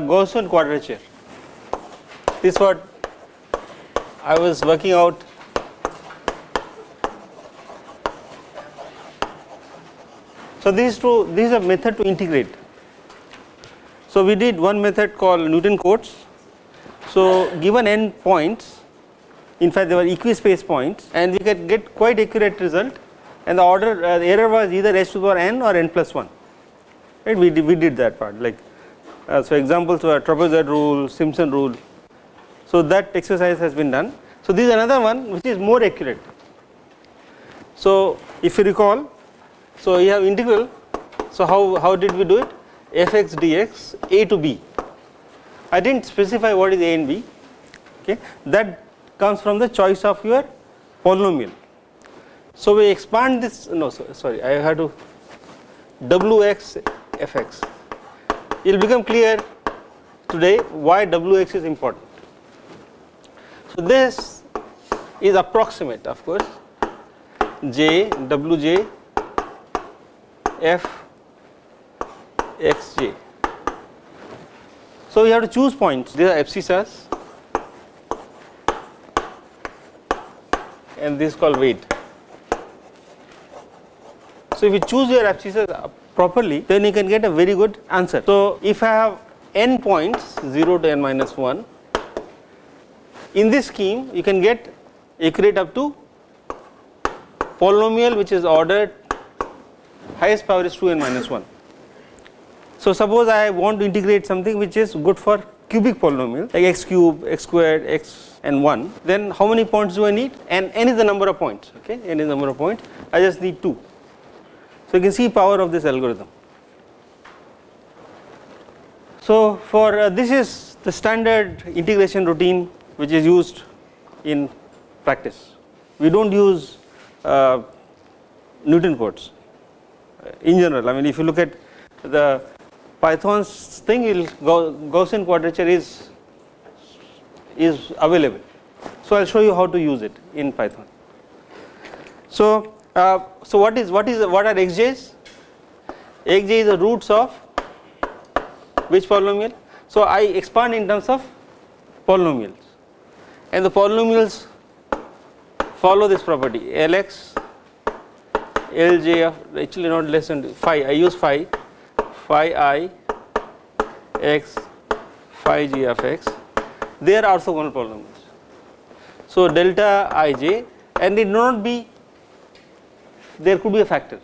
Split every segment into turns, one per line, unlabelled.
Gaussian quadrature. This is what I was working out. So this is a method to integrate. So we did one method called Newton-Cotes. So given n points, in fact they were equi-space points, and we could get quite accurate result, and the order the error was either h to the power n or n plus 1. Right? We did that part, like so examples were trapezoid rule, Simpson rule. So that exercise has been done. So this is another one which is more accurate. So if you recall, so you have integral. So how did we do it? Fx dx a to b. I didn't specify what is a and b. Okay, that comes from the choice of your polynomial. So we expand this. No, sorry, I had to wx fx. It will become clear today why wx is important. So this is approximate, of course. J wj f xj. So we have to choose points. These are abscissas, and this is called weight. So if you choose your abscissas properly, then you can get a very good answer. So if I have n points 0 to n minus 1, in this scheme you can get accurate up to polynomial which is ordered highest power is 2n minus 1. So suppose I want to integrate something which is good for cubic polynomial like x cube, x squared, x and 1, then how many points do I need? And n is the number of points, okay, n is the number of points, I just need 2. So you can see power of this algorithm. So for this is the standard integration routine which is used in practice. We don't use Newton-Cotes in general. I mean, if you look at the Python's thing, Gaussian quadrature is available. So I'll show you how to use it in Python. So what are xj's? Xj is the roots of which polynomial? So I expand in terms of polynomials, and the polynomials follow this property Lx Lj of actually not less than phi. I use phi I x phi g of x. They are orthogonal polynomials. So delta ij, and it need not be, there could be a factor.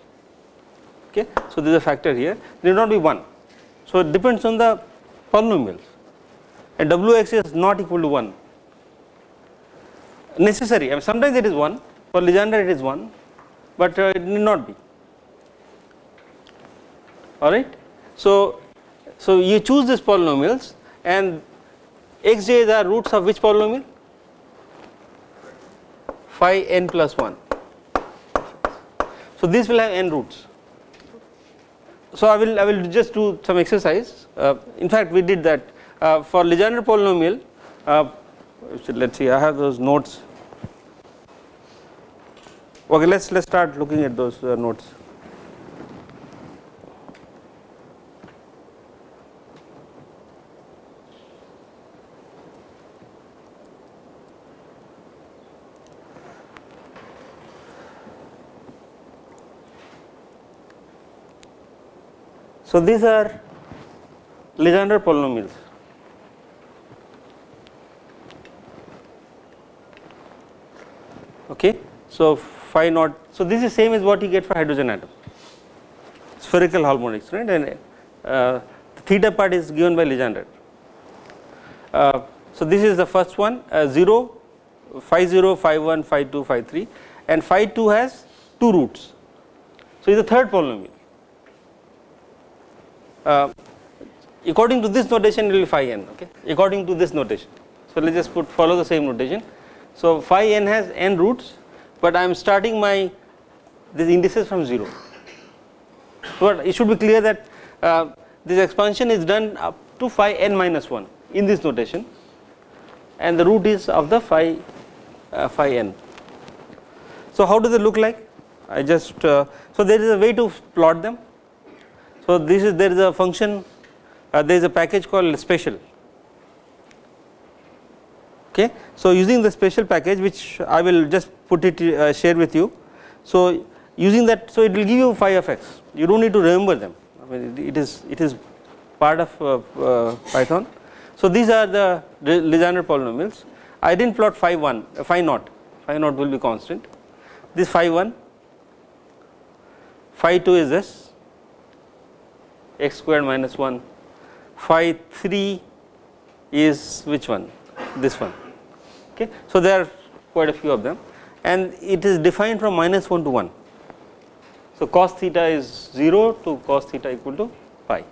Okay, so there is a factor here. There need not be 1. So it depends on the polynomials, and wx is not equal to 1 necessary. I mean, sometimes it is 1. For Legendre it is 1, but it need not be. All right. So you choose these polynomials, and xj's are roots of which polynomial? Phi n plus 1. So this will have n roots. So I will just do some exercise. In fact, we did that for Legendre polynomial. Let's see. I have those notes. Okay, let's start looking at those notes. So these are Legendre polynomials. Okay, so phi naught. So this is same as what you get for hydrogen atom, spherical harmonics, right? And the theta part is given by Legendre. So this is the first one, 0, phi 0, phi 1, phi 2, phi 3, and phi 2 has 2 roots. So it is the third polynomial. According to this notation it will be phi n, okay, according to this notation. So let us just follow the same notation. So phi n has n roots, but I am starting these indices from 0. So it should be clear that this expansion is done up to phi n minus 1 in this notation, and the root is of the phi n. So how does it look like? I just so there is a way to plot them. So there is a function there is a package called special. Okay. So, using the special package, which I will just put it share with you. So, using that, so it will give you phi of x, you do not need to remember them, I mean it is part of Python. So, these are the Legendre polynomials. I did not plot phi 1, phi naught will be constant, this phi 1, phi 2 is this x squared minus 1, phi 3 is which one, this one. Okay. So, there are quite a few of them and it is defined from minus 1 to 1. So, cos theta is 0 to cos theta equal to pi.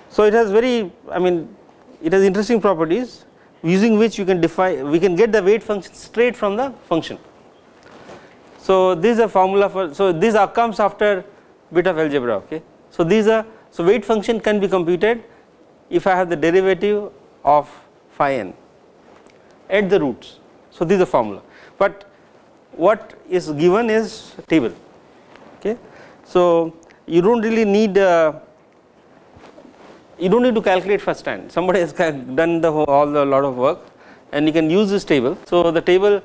So, it has very, I mean it has interesting properties using which you can define, we can get the weight function straight from the function. So, this is a formula for, so this comes after bit of algebra. Okay. So, these are, so weight function can be computed if I have the derivative of phi n at the roots. So, this is a formula, but what is given is table. Okay. So, you do not really need you do not need to calculate first hand, somebody has done the whole, lot of work and you can use this table. So, the table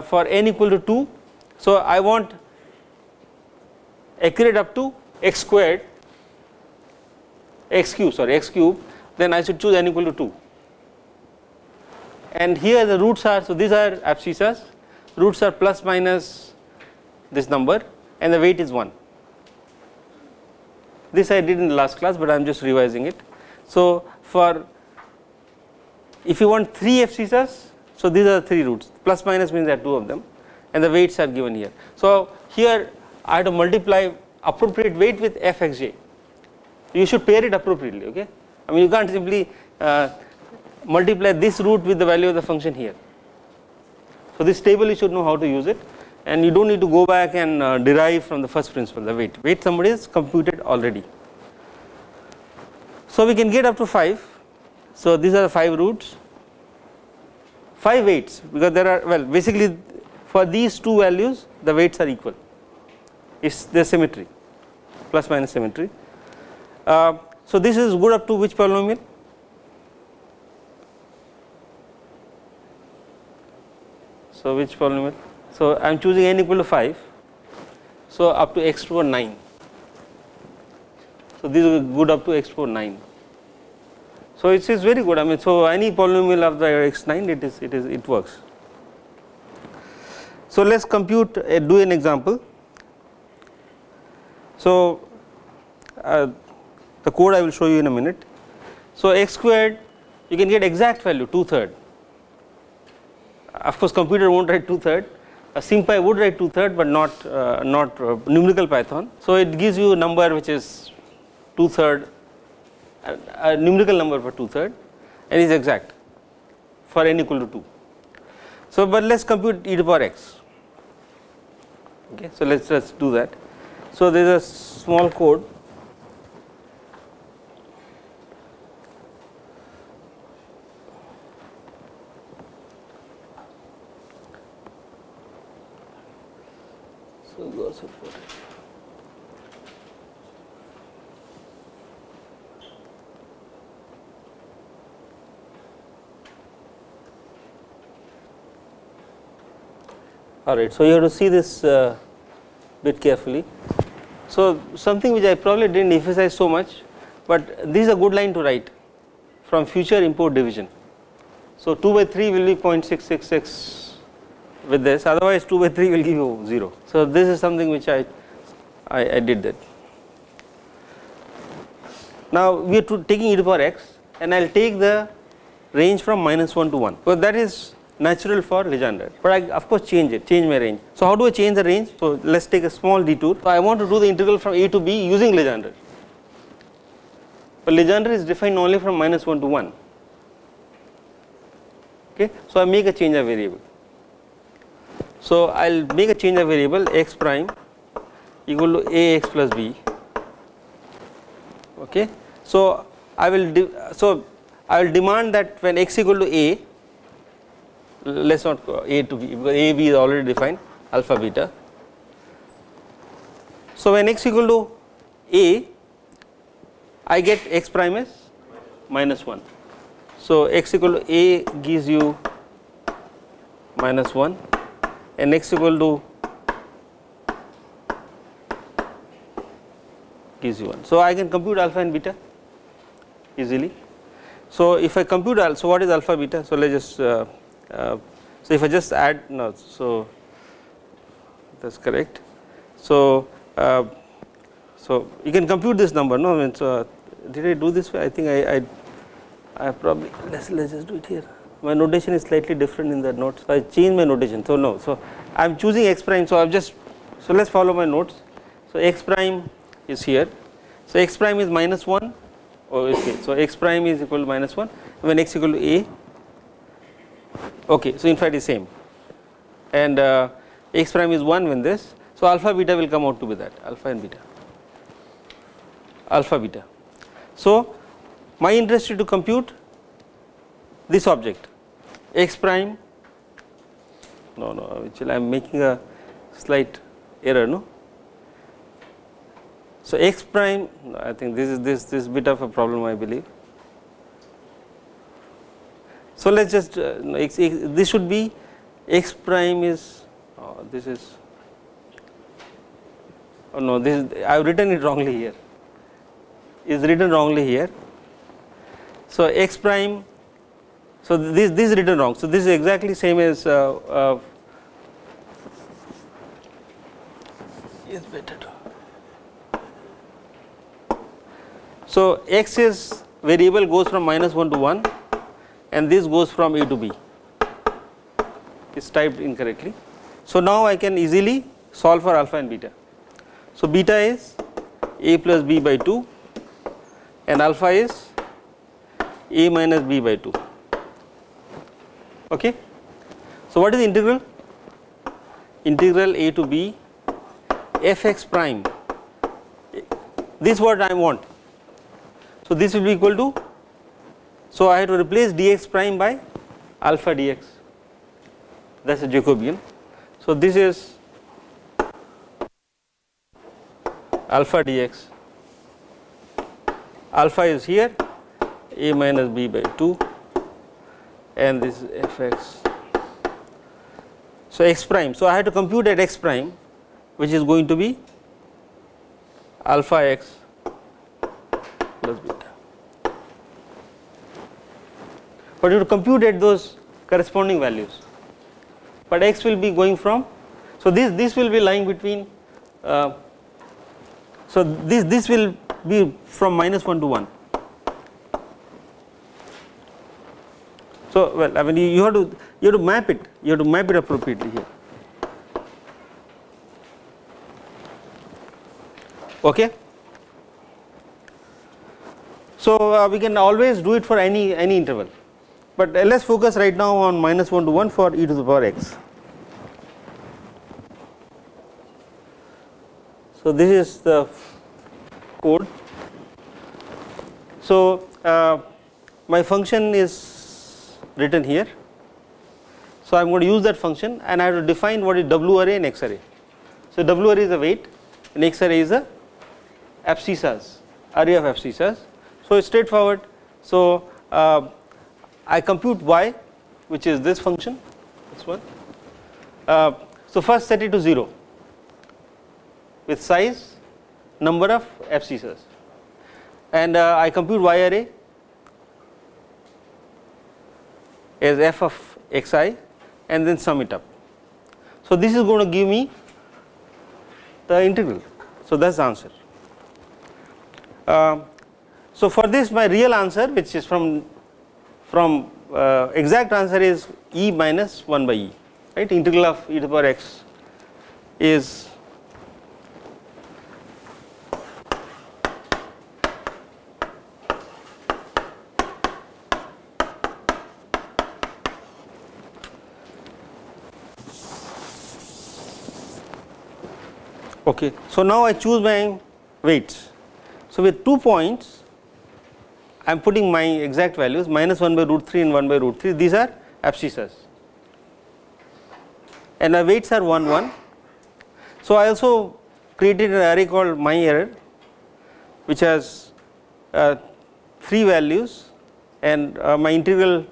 for n equal to 2, so I want accurate up to x squared, x cube, then I should choose n equal to 2 and here the roots are, so these are abscissas, roots are plus minus this number and the weight is 1. This I did in the last class, but I am just revising it. So, for if you want 3 abscissas, so these are the 3 roots, plus minus means there are 2 of them and the weights are given here. So, here I have to multiply appropriate weight with fxj, you should pair it appropriately. Okay. I mean you can't simply multiply this root with the value of the function here. So, this table you should know how to use it and you do not need to go back and derive from the first principle the weight somebody has computed already. So, we can get up to 5. So, these are the 5 roots, 5 weights, because there are, well basically for these 2 values the weights are equal, it is the symmetry, plus minus symmetry. So, this is good up to which polynomial? So, which polynomial? So, I am choosing n equal to 5, so up to x to the power 9. So, this is good up to x to the power 9. So, it is very good, I mean, so any polynomial of the x9 it works. So, let us compute, do an example. So, the code I will show you in a minute. So, x squared you can get exact value 2/3. Of course, computer will not write 2/3, SymPy would write 2/3, but not numerical Python. So, it gives you a number which is 2/3, a numerical number for 2/3 and is exact for n equal to 2. So, but let us compute e to the power x. Okay. So, let us do that. So, there is a small code. So, go support it. Alright, so you have to see this bit carefully. So, something which I probably did not emphasize so much, but this is a good line to write from future import division. So, 2/3 will be 0.666 with this, otherwise 2/3 will give you 0. So, this is something which I did that. Now, we are taking e to the power x and I will take the range from -1 to 1, so that is natural for Legendre, but I of course change my range. So, how do I change the range? So, let us take a small detour. So, I want to do the integral from a to b using Legendre, but Legendre is defined only from -1 to 1. Okay. So, I make a change of variable. So, I will make a change of variable x prime equal to ax plus b. Okay. So, I will demand that when x equal to a, let us not go a to b because a b is already defined alpha beta. So, when x equal to a, I get x prime is -1. So x equal to a gives you -1 and x equal to gives you 1. So I can compute alpha and beta easily. So if I compute so what is alpha beta? So let's just so if I just add so that's correct. So so you can compute this number, no? I mean, so did I do this way? I think I probably let's just do it here. My notation is slightly different in the notes. So I changed my notation. So no, so I am choosing x prime. So I've just so let's follow my notes. So x prime is here. So x prime is -1. Oh, okay. So x prime is equal to -1 when x equal to a. Okay. So in fact, it's same. And x prime is 1 when this. So alpha beta will come out to be that alpha and beta. Alpha beta. So my interest is to compute this object x prime. No, actually I am making a slight error. No. So x prime. I think this is bit of a problem, I believe. So let's just this should be x prime is this is. Oh no, this is I have written it wrongly here. Is written wrongly here. So x prime. So this is written wrong. So this is exactly same as is better. So x is variable goes from -1 to 1, and this goes from a to b. It's typed incorrectly. So now I can easily solve for alpha and beta. So beta is a plus b by 2, and alpha is a minus b by 2. Okay. So what is the integral? Integral a to b fx prime. This is what I want. So this will be equal to. So I have to replace dx prime by alpha dx. That's a Jacobian. So this is alpha dx. Alpha is here, a minus b by 2, and this is fx. So x prime. So I have to compute at x prime, which is going to be alpha x plus beta. But you have to compute at those corresponding values. But x will be going from. So this will be lying between. So this will be from -1 to 1. So well, I mean you have to map it. You have to map it appropriately here. Okay. So we can always do it for any interval, but let's focus right now on -1 to 1 for e to the power x. So this is the code. So my function is written here. So I am going to use that function, and I have to define what is W array and X array. So W array is a weight, and X array is a abscissas, array of abscissas. So it's straightforward. So I compute y, which is this function, this one. So first set it to 0 with size, number of abscissas, and I compute y array as f of xi, and then sum it up. So this is going to give me the integral. So that's the answer. So for this, my real answer, which is from exact answer is e minus 1 by e, right? Integral of e to the power x is okay. So now I choose my weights. So with 2 points, I am putting my exact values -1 by root 3 and 1 by root 3. These are abscissas, and my weights are 1 1. So I also created an array called my error, which has 3 values and my integral,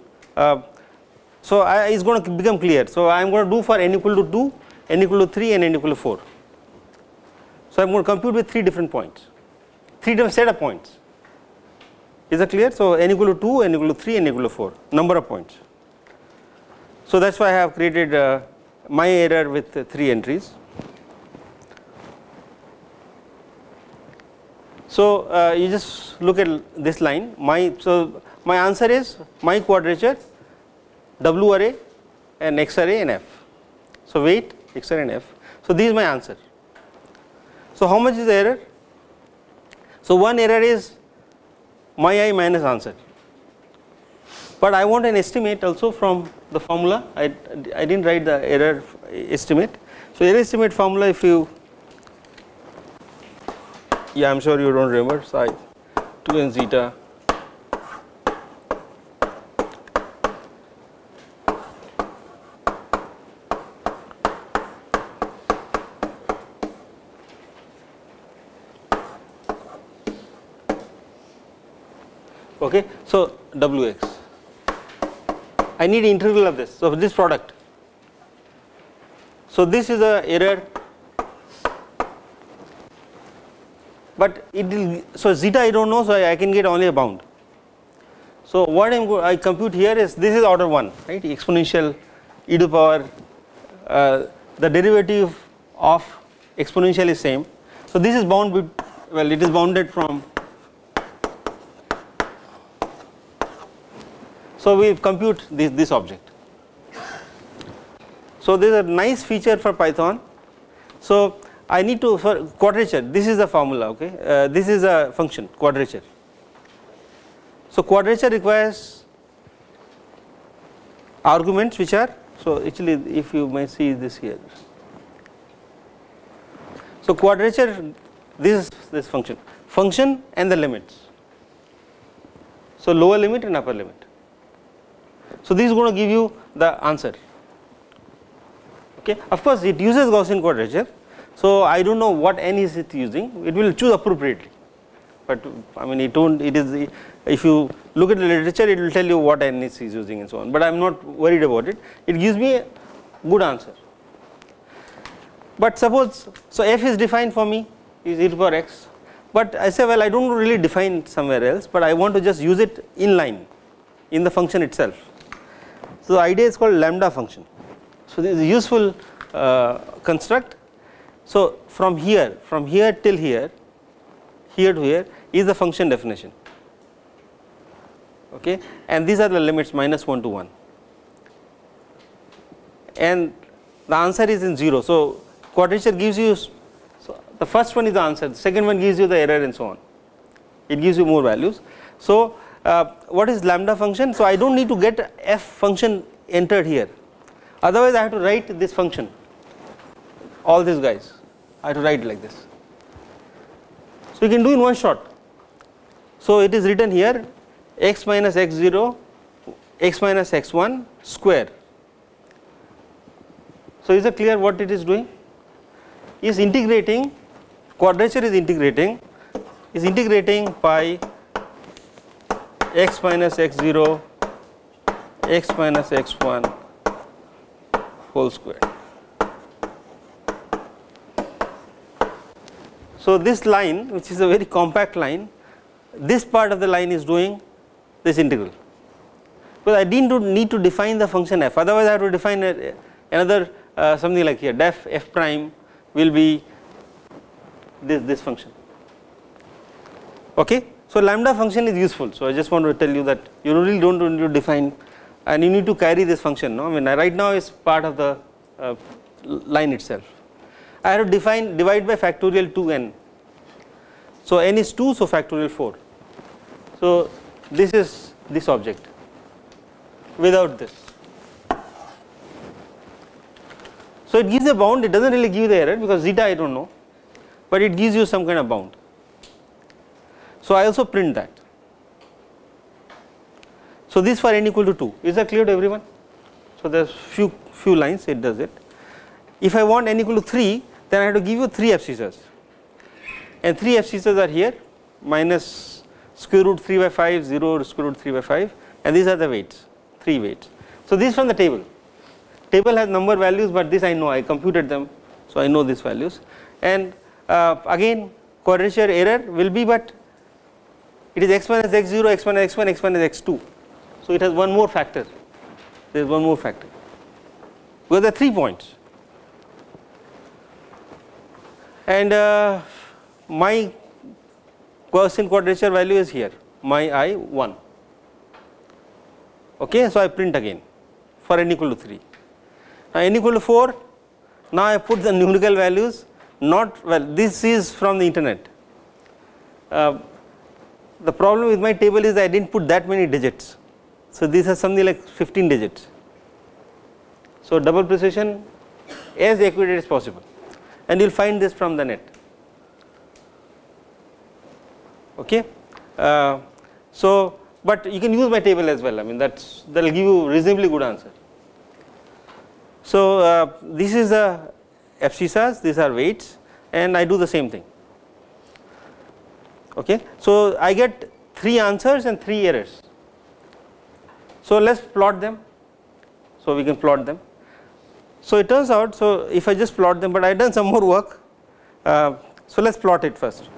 so is going to become clear. So I am going to do for n equal to 2, n equal to 3 and n equal to 4. So I am going to compute with 3 different points, 3 different set of points. Is that clear? So n equal to 2, n equal to 3, n equal to 4, number of points. So that is why I have created my error with 3 entries. So you just look at this line, so my answer is my quadrature, W array and X array and F. So weight, X array and F. So this is my answer. So how much is the error? So one error is my I minus answer, but I want an estimate also from the formula. I didn't write the error estimate. So error estimate formula, if you, yeah, I am sure you don't remember, psi 2n zeta okay. So Wx, I need integral of this, so this product. So this is a error, but it will, so zeta I don't know, so I can get only a bound. So what I compute here is, this is order 1, right, exponential e to power, the derivative of exponential is same. So this is bound with, well, it is bounded from, so we compute this object. So this is a nice feature for Python. So I need to, for quadrature, this is the formula, okay, this is a function, quadrature. So quadrature requires arguments which are, so actually if you may see this here. So quadrature, this function and the limits. So lower limit and upper limit. So this is going to give you the answer, okay. Of course it uses Gaussian quadrature, so I don't know what n is it using, it will choose appropriately, but I mean it is, if you look at the literature it will tell you what n is using and so on, but I am not worried about it, it gives me a good answer. But suppose, so f is defined for me is e to power x, but I say, well, I don't really define somewhere else, but I want to just use it in line in the function itself. So the idea is called lambda function. So this is a useful construct. So from here till here to here is the function definition, okay, and these are the limits -1 to 1, and the answer is in 0. So quadrature gives you, so the first one is the answer, the second one gives you the error and so on, it gives you more values. So what is lambda function? So I don't need to get f function entered here, otherwise I have to write this function, all these guys I have to write like this. So you can do in one shot. So it is written here, x minus x0 x minus x1 square. So is it clear what it is doing? Is integrating, quadrature is integrating by x minus x0 x minus x1 whole square. So this line, which is a very compact line, this part of the line is doing this integral, because I didn't need to define the function f, otherwise I have to define another something like here, def f prime will be this function, okay. So lambda function is useful, so I just want to tell you that you really don't need to define, and you need to carry this function, no, I mean right now is part of the line itself. I have to define, divide by factorial 2n, so n is 2, so factorial 4. So this is this object without this. So it gives a bound, it does not really give the error because zeta I do not know, but it gives you some kind of bound. So I also print that. So this for n equal to 2, is that clear to everyone? So there is few lines it does it. If I want n equal to 3, then I have to give you 3 abscissors, and 3 abscissors are here, minus square root 3 by 5, 0, square root 3 by 5, and these are the weights, 3 weights. So this is from the table. Table has number values, but this I know, I computed them, so I know these values. And again quadrature error will be, but it is x minus x0, x minus x1, x minus x2. So it has one more factor, there is one more factor, because there are 3 points. And my Gaussian quadrature value is here, my I 1. Okay, so I print again for n equal to 3. Now n equal to 4, now I put the numerical values, not, well, this is from the internet. The problem with my table is I did not put that many digits. So this has something like 15 digits. So double precision as accurate as possible, and you will find this from the net. Okay. So but you can use my table as well, I mean that will give you reasonably good answer. So this is the abscissas, these are weights, and I do the same thing. Okay. So I get 3 answers and 3 errors. So let us plot them. So we can plot them. So it turns out, so if I just plot them, but I have done some more work. So let us plot it first.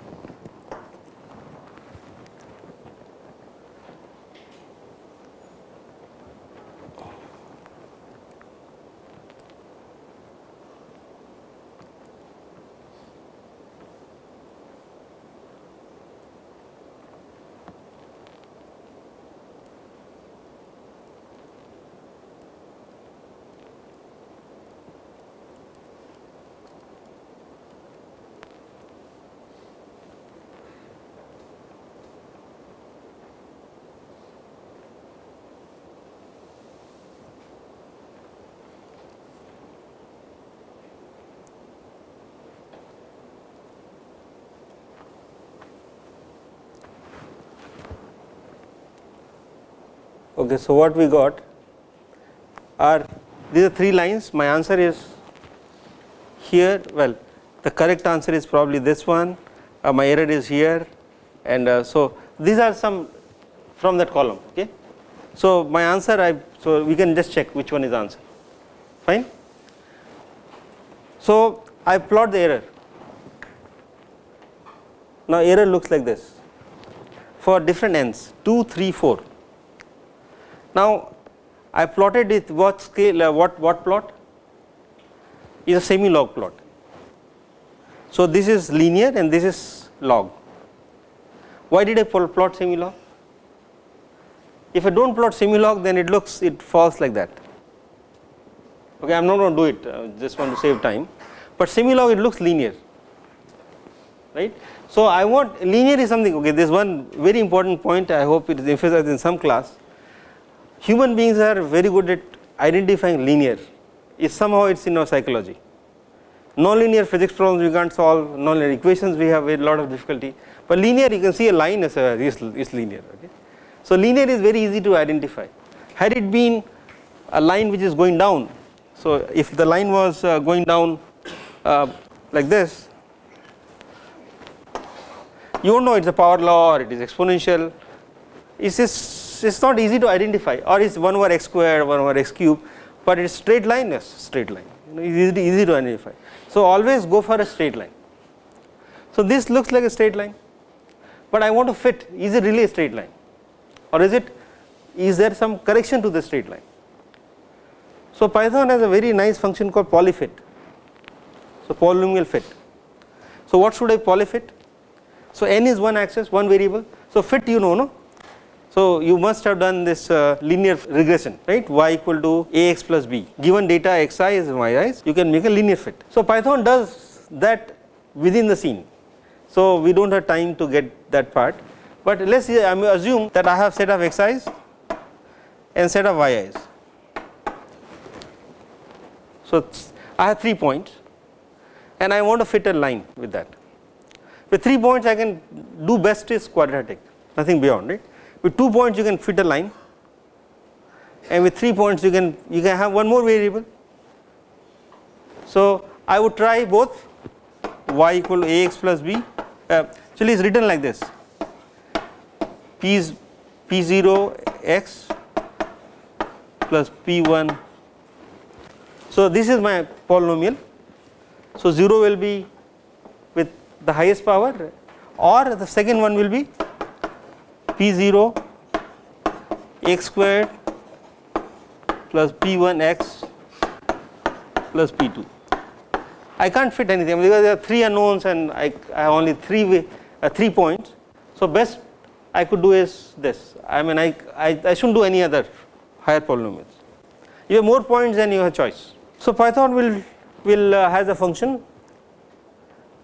Okay, so what we got are, these are 3 lines, my answer is here, well the correct answer is probably this one, my error is here, and so these are some from that column. Okay. So my answer, so we can just check which one is the answer, fine. So I plot the error. Now error looks like this for different n's, 2, 3, 4. Now I plotted it, what scale, what plot is a semi-log plot. So this is linear and this is log. Why did I plot semi-log? If I do not plot semi-log, then it falls like that. Okay, I am not going to do it, I just want to save time, but semi-log it looks linear, right. So I want, linear is something, okay, there is one very important point, I hope it is emphasized in some class. Human beings are very good at identifying linear, somehow it is in our psychology. Non-linear physics problems we can't solve, non-linear equations we have a lot of difficulty, but linear you can see a line is linear. Okay. So linear is very easy to identify. Had it been a line which is going down, so if the line was going down like this, you don't know it is a power law or it is exponential, it's not easy to identify, or it's 1 over x squared, 1 over x cube, but it's straight line, yes, straight line, it's easy to identify. So always go for a straight line. So this looks like a straight line, but I want to fit, is it really a straight line, or is there some correction to the straight line? So Python has a very nice function called polyfit, so polynomial fit. So what should I polyfit? So n is one axis, one variable, so fit you know, no? So you must have done this linear regression, right, y equal to ax plus b, given data xi is yi, you can make a linear fit. So Python does that within the scene, so we do not have time to get that part, but let us assume that I have set of xi's and set of yi's. So I have 3 points and I want to fit a line with that. With 3 points I can do best is quadratic, nothing beyond, right. With 2 points you can fit a line, and with 3 points you can have one more variable. So I would try both y equal to ax plus b, actually it is written like this, P0 x plus P1. So this is my polynomial. So 0 will be with the highest power, or the second one will be P0 x squared plus P1 x plus P2. I can't fit anything because there are 3 unknowns and I have only 3 points. So best I could do is this. I mean I shouldn't do any other higher polynomials. You have more points than you have choice. So Python will has a function.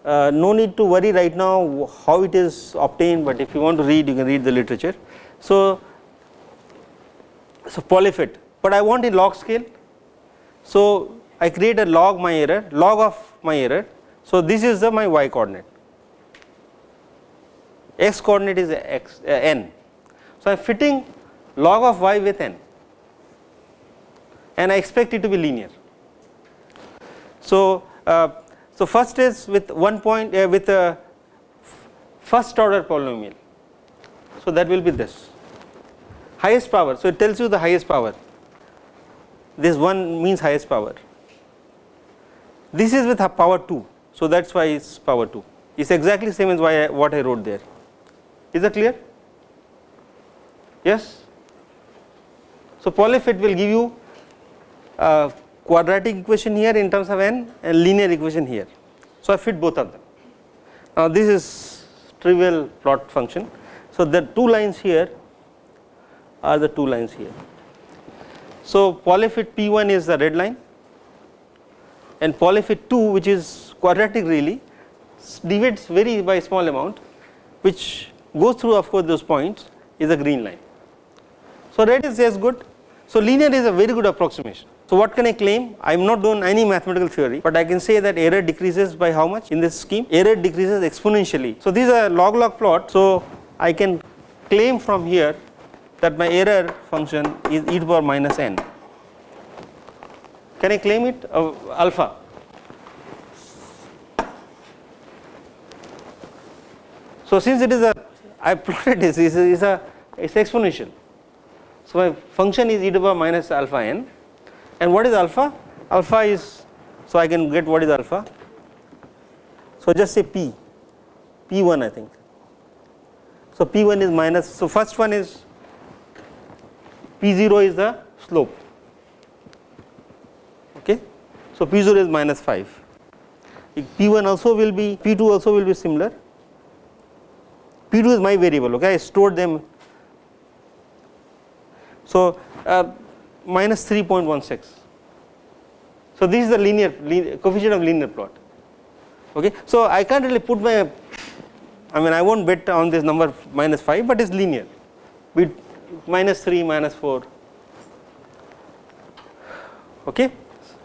No need to worry right now how it is obtained, but if you want to read, you can read the literature. So polyfit, but I want in log scale. So I create a log of my error. So this is my y coordinate. X coordinate is n. So I am fitting log of y with n, and I expect it to be linear. So first is with 1 point with a first order polynomial. So that will be this highest power. So it tells you the highest power. This 1 means highest power. This is with power 2. So that's why it's power 2. It's exactly same as what I wrote there. Is that clear? Yes. So polyfit will give you a quadratic equation here in terms of n and linear equation here. So I fit both of them. Now this is trivial plot function. So the 2 lines here are the 2 lines here. So polyfit P1 is the red line, and polyfit 2, which is quadratic really, deviates very by small amount, which goes through of course those points, is a green line. So red is as good. So linear is a very good approximation. So what can I claim? I am not doing any mathematical theory, but I can say that error decreases by how much in this scheme? Error decreases exponentially. So these are log plot. So I can claim from here that my error function is e to the power minus n. Can I claim it alpha? So since it is I plotted this, it's exponential. So my function is e to the power minus alpha n, and what is alpha? Alpha is, so I can get what is alpha. So just say P1 I think. So P1 is minus, so first one is P0 is the slope, okay. So P0 is minus 5. P1 also will be, P2 also will be similar. P2 is my variable, okay, I stored them. So minus 3.16. So this is the linear coefficient of linear plot, okay. So I can't really put my, I mean I won't bet on this number minus 5, but it's linear with minus 3, minus 4, okay.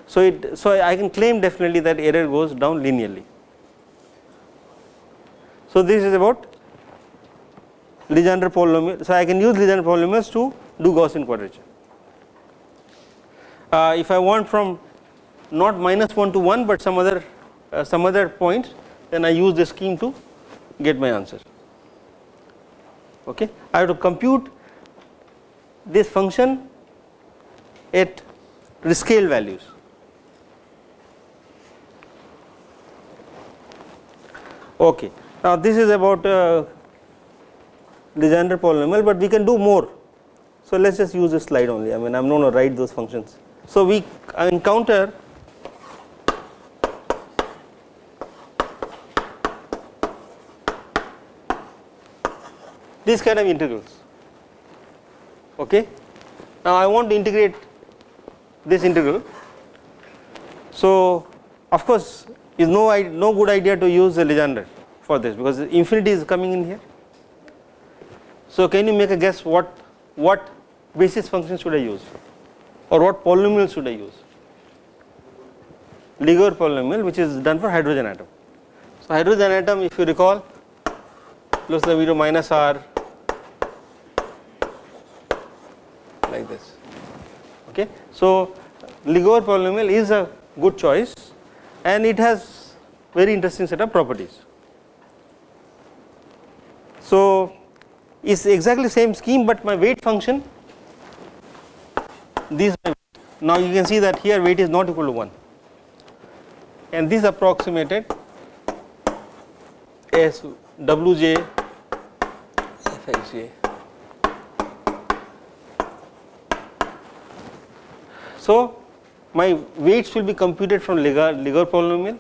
So I can claim definitely that error goes down linearly. So this is about Legendre polynomial. So I can use Legendre polynomials to do Gaussian quadrature. If I want from not minus 1 to 1 but some other points, then I use this scheme to get my answer, okay. I have to compute this function at rescale values. Okay. Now this is about Legendre polynomial, but we can do more. So let's just use this slide only. I mean I'm not going to write those functions. So we encounter these kind of integrals, okay. Now I want to integrate this integral. So of course is no good idea to use the Legendre for this because infinity is coming in here. So can you make a guess what basis function should I use, or what polynomial should I use? Ligor polynomial, which is done for hydrogen atom. So hydrogen atom, if you recall, plus the V minus R like this, okay. So Ligor polynomial is a good choice and it has very interesting set of properties. So is exactly same scheme, but my weight function, this now you can see that here weight is not equal to 1, and this approximated as Wj Fxj. So my weights will be computed from Ligar polynomial,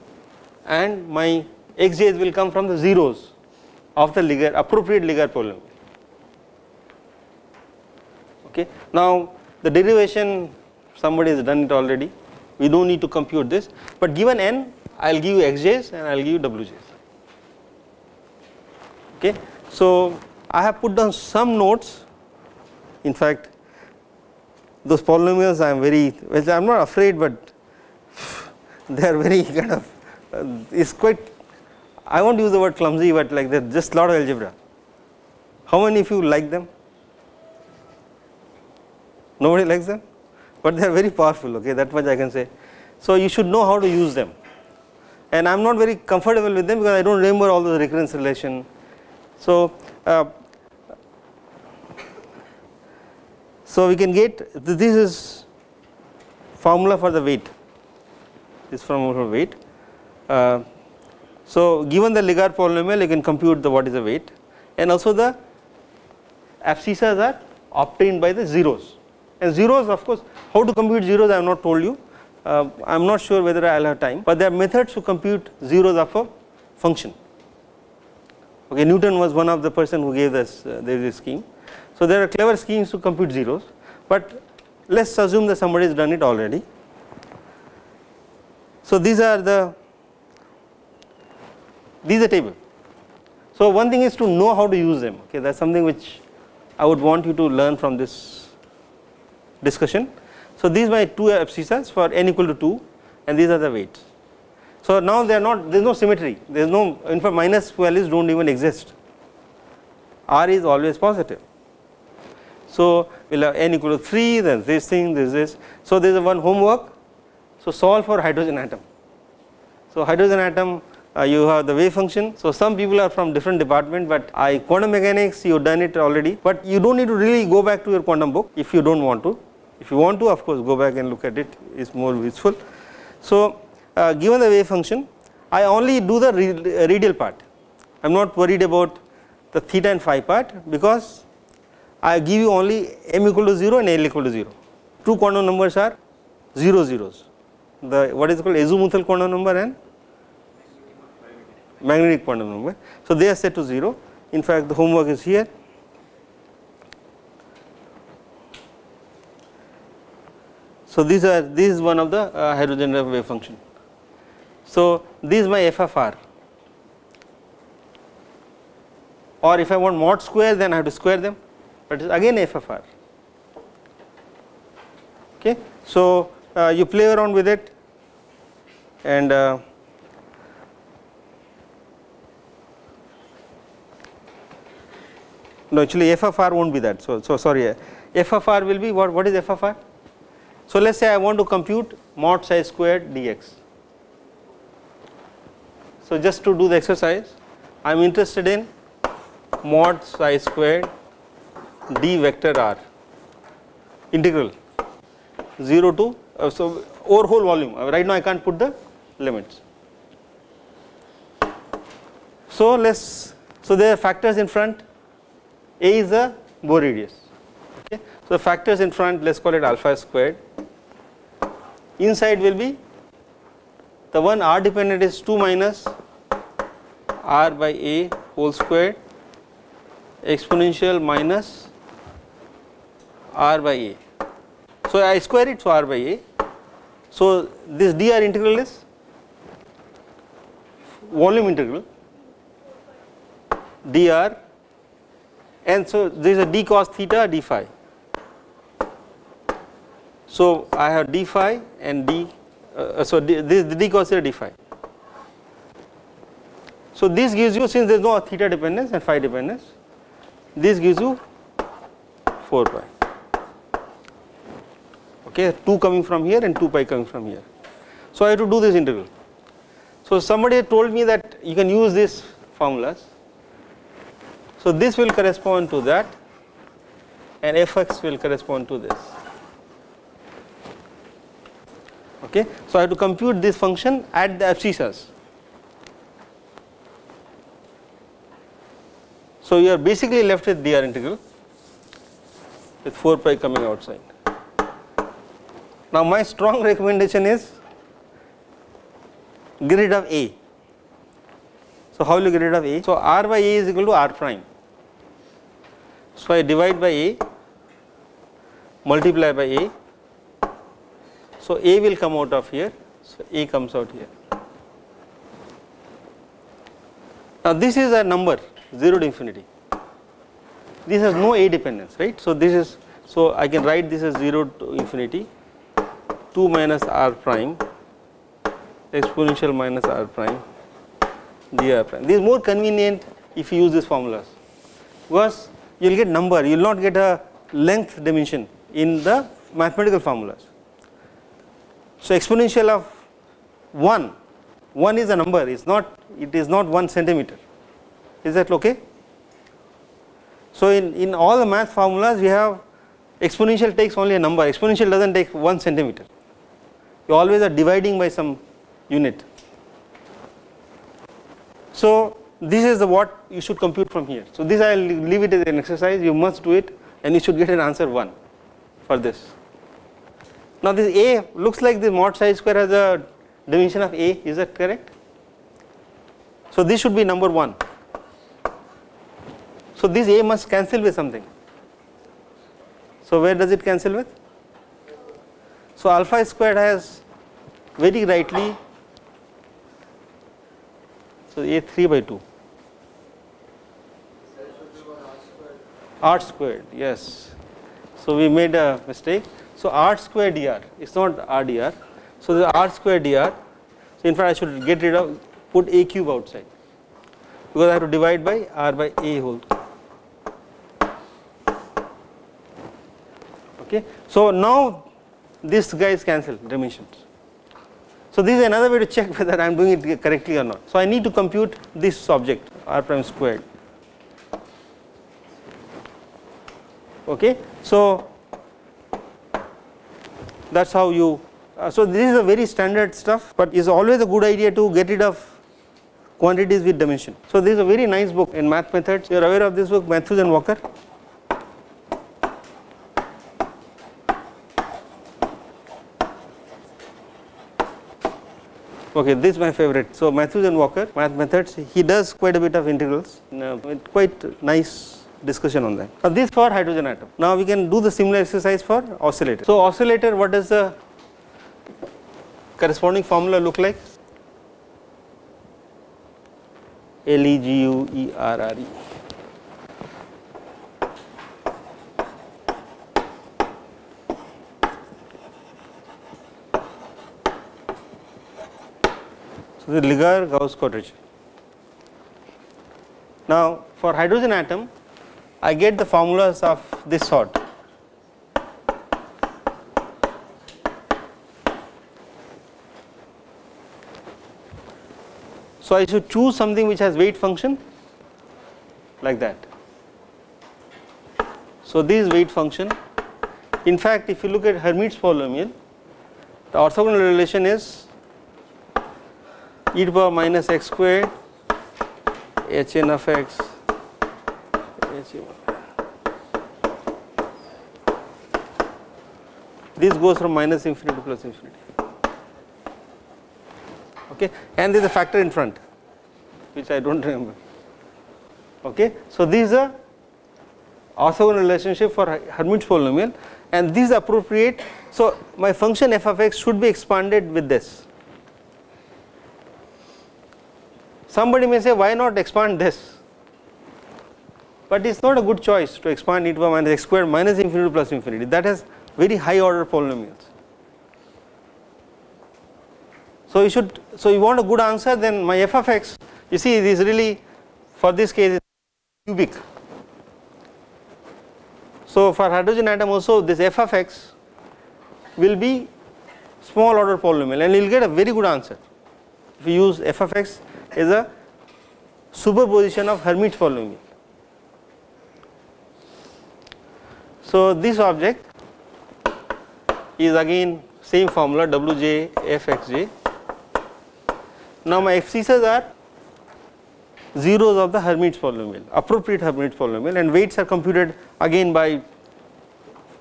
and my xj's will come from the zeros of the Ligar, appropriate Ligar polynomial. Okay. Now the derivation, somebody has done it already, we do not need to compute this, but given n, I will give you xj's and I will give you wj's. Okay. So I have put down some notes. In fact, those polynomials I am very, well, I am not afraid, but they are very kind of, it's quite, I won't use the word clumsy, but like they are just lot of algebra. How many of you like them? Nobody likes them, but they are very powerful, okay, that much I can say. So you should know how to use them, and I am not very comfortable with them because I do not remember all the recurrence relation. So so we can get, this is formula for the weight, this formula for weight. So given the Ligar polynomial, you can compute the what is the weight, and also the abscissas are obtained by the zeros, and zeros, of course, how to compute zeros I have not told you. I am not sure whether I will have time, but there are methods to compute zeros of a function. Okay, Newton was one of the person who gave us this scheme. So there are clever schemes to compute zeros, but let us assume that somebody has done it already. So these are the table. So one thing is to know how to use them, okay, that is something which I would want you to learn from this discussion. So these are my two abscissas for n equal to 2, and these are the weights. So now they are not, there is no symmetry, there is no, in fact minus values do not even exist, r is always positive. So we will have n equal to 3, then this thing, this. So there is one homework, so solve for hydrogen atom. So hydrogen atom, you have the wave function. So some people are from different department, but quantum mechanics you have done it already, but you do not need to really go back to your quantum book if you do not want to. If you want to, of course, go back and look at it, is more useful. So given the wave function, I only do the radial part. I am not worried about the theta and phi part, because I give you only m equal to 0 and l equal to 0. Two quantum numbers are 0 zeros. The what is called azimuthal quantum number and magnetic quantum number. So they are set to 0. In fact, the homework is here. So this is one of the hydrogen wave function. So this is my f of r, or if I want mod square, then I have to square them, but it is again f of r. Okay. So you play around with it, and no, actually f of r won't be that. So sorry, f of r will be what is f of r? So let us say I want to compute mod psi squared dx. So just to do the exercise, I am interested in mod psi squared d vector r integral 0 to so over whole volume. Right now I can't put the limits. So there are factors in front. A is the Bohr radius. Okay. So the factors in front, let us call it alpha squared. Inside will be the one r dependent is 2 minus r by a whole squared exponential minus r by a. So I square it, so r by a. So this dr integral is volume integral dr, and so there is a d cos theta d phi. So I have d phi and d, so this d cos theta d phi. So this gives you, since there is no theta dependence and phi dependence, this gives you 4 pi. Okay, 2 coming from here and 2 pi coming from here. So I have to do this integral. So somebody told me that you can use these formulas So this will correspond to that and fx will correspond to this. Okay. So I have to compute this function at the abscissas. So you are basically left with dr integral with 4 pi coming outside. Now my strong recommendation is get rid of a. So how will you get rid of a? So r by a is equal to r prime. So I divide by a, multiply by a. So a will come out of here. So a comes out here. Now this is a number 0 to infinity. This has no a dependence, right? So this is, so I can write this as 0 to infinity 2 minus r prime exponential minus r prime dr prime. This is more convenient if you use these formulas, because you will get number, you will not get a length dimension in the mathematical formulas. So exponential of 1 is a number, it is not 1 centimeter. Is that okay? So in all the math formulas we have exponential takes only a number, exponential does not take 1 centimeter. You always are dividing by some unit. So this is what you should compute from here. So this I will leave it as an exercise, you must do it and you should get an answer 1 for this. Now this a looks like this mod psi square has a dimension of a, is that correct? So this should be number 1. So this a must cancel with something. So where does it cancel with? So alpha squared has very rightly, so a 3 by 2. R squared, yes. So we made a mistake. So r squared dr, it is not r dr. So the r squared dr, so in fact I should get rid of, put a cube outside, because I have to divide by r by a whole. Okay. So now this guy is cancelled dimensions. So this is another way to check whether I am doing it correctly or not. So I need to compute this object r prime squared. Okay. So that is how you, so this is a very standard stuff, but it is always a good idea to get rid of quantities with dimension. So this is a very nice book in math methods. You are aware of this book, Matthews and Walker? Okay, this is my favorite. So Matthews and Walker, math methods, he does quite a bit of integrals, with quite nice discussion on that. Now this for hydrogen atom. Now we can do the similar exercise for oscillator. So oscillator, what does the corresponding formula look like? LEGUERRE. So the Ligar-Gauss quadrature. Now for hydrogen atom, I get the formulas of this sort. So I should choose something which has weight function like that. So this is weight function. In fact, if you look at Hermite's polynomial, the orthogonal relation is e to the power minus x squared hn of x this goes from minus infinity to plus infinity. Okay, and there is a factor in front which I do not remember. Okay, so this is a orthogonal relationship for Hermite's polynomial, and this is appropriate. So my function f of x should be expanded with this. Somebody may say, why not expand this? But it is not a good choice to expand e to the power minus x squared minus infinity to plus infinity. That has very high order polynomials. So you should, so you want a good answer, then my f of x, you see, this really, for this case, is cubic. So for hydrogen atom also, this f of x will be small order polynomial, and you will get a very good answer if you use f of x as a superposition of Hermite's polynomial. So this object is again same formula Wj fxj. Now my FCSers are zeros of the Hermite polynomial, appropriate Hermite polynomial, and weights are computed again by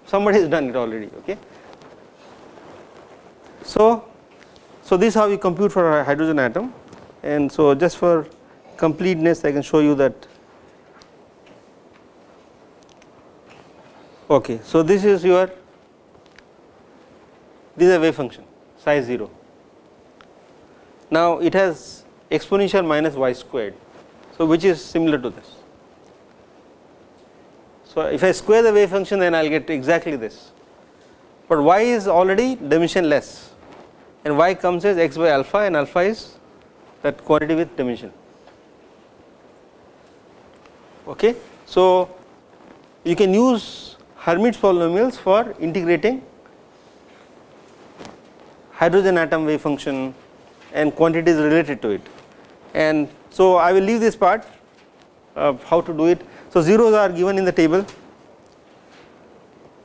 somebody has done it already. Okay. So this is how we compute for a hydrogen atom, and so just for completeness I can show you that. Okay, so this is a wave function psi 0. Now it has exponential minus y squared, so which is similar to this. So if I square the wave function, then I will get exactly this, but y is already dimensionless, and y comes as x by alpha, and alpha is that quantity with dimension. Okay. So you can use Hermite polynomials for integrating hydrogen atom wave function and quantities related to it, and so I will leave this part of how to do it. So zeros are given in the table.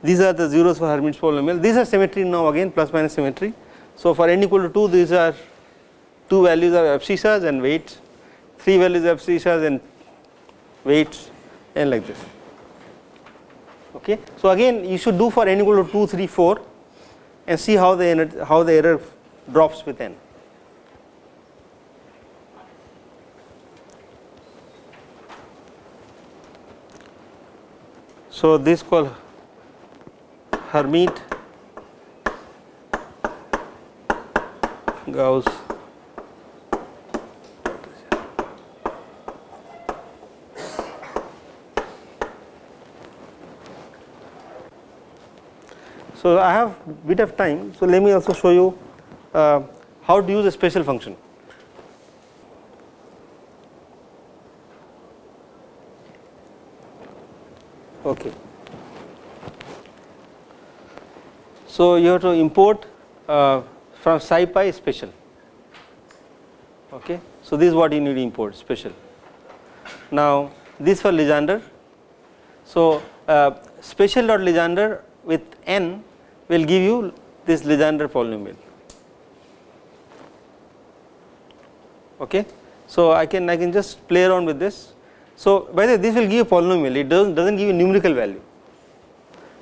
These are the zeros for Hermite polynomial. These are symmetry now, again plus minus symmetry. So for n equal to 2, these are 2 values of abscissas and weights, 3 values of abscissas and weights, and like this. Okay. So again you should do for n equal to 2, 3, 4 and see how the error drops with n. So this is called Hermite Gauss So I have bit of time, so let me also show you how to use a special function. Okay. So you have to import from SciPy special. Okay. So this is what you need to import, special. Now this for Legendre. So special.Legendre with n will give you this Legendre polynomial. Okay. So I can just play around with this. So by the way, this will give you a polynomial, it doesn't give you numerical value,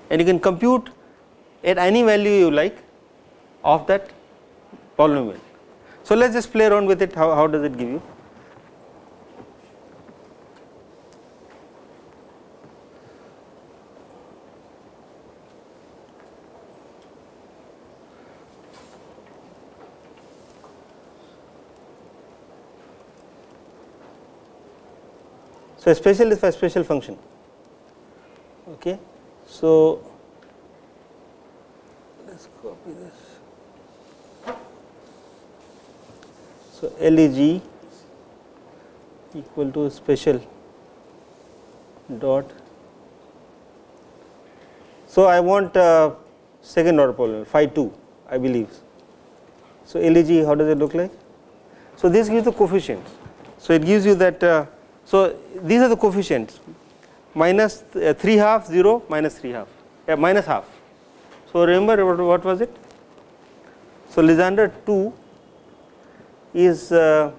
and you can compute at any value you like of that polynomial. So let us just play around with it, how does it give you. So special is for special function. Okay. So let's copy this. So LEG equal to special dot. So I want second order polynomial phi 2, I believe. So LEG, how does it look like? So this gives the coefficients. So it gives you that. So these are the coefficients, minus 3 half, 0, minus 3 half, minus half. So remember what was it? So Legendre 2 is a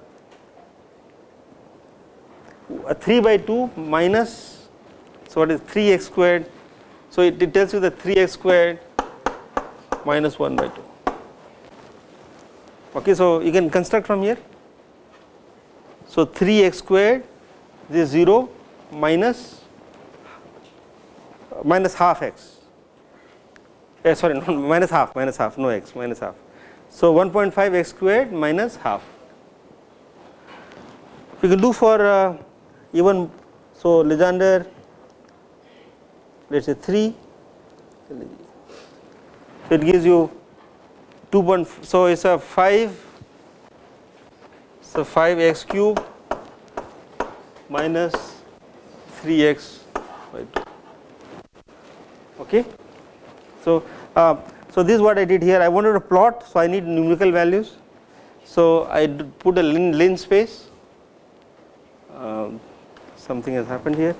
3 by 2 minus, so what is 3x squared, so it tells you that 3x squared minus 1 by 2. Okay, so you can construct from here. So 3x squared, this is 0 minus half x, sorry, no, minus half, no x, minus half. So 1.5 x squared minus half. We can do for even, so Legendre, let us say 3, so it gives you 2. So it is a 5, so 5x cube minus 3x by 2. Okay. So this is what I did here. I wanted to plot, so I need numerical values. So I put a lin space. Something has happened here.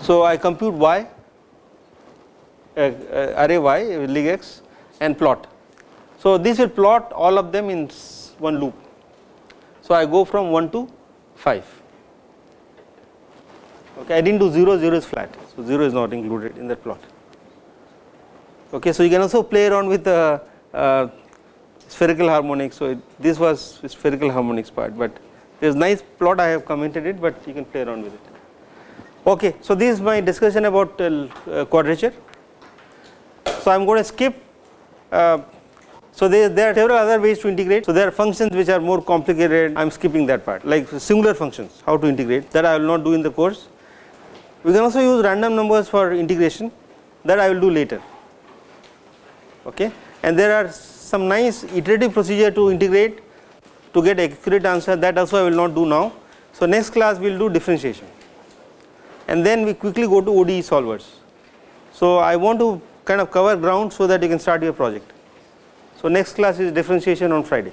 So, I compute y, array y, lig x and plot. So, this will plot all of them in one loop. So, I go from 1 to 5. Okay, I did not do 0, 0 is flat. So, 0 is not included in that plot. Okay, so, you can also play around with the spherical harmonics. So, this was spherical harmonics part, but there is nice plot, I have commented it, but you can play around with it. Okay, so this is my discussion about quadrature. So, I am going to skip. So, there are several other ways to integrate. So, there are functions which are more complicated, I am skipping that part, like singular functions, how to integrate, that I will not do in the course. We can also use random numbers for integration, that I will do later. Okay. And there are some nice iterative procedure to integrate to get accurate answer, that also I will not do now. So, next class we will do differentiation, and then we quickly go to ODE solvers. So, I want to kind of cover ground so that you can start your project. So, next class is differentiation on Friday.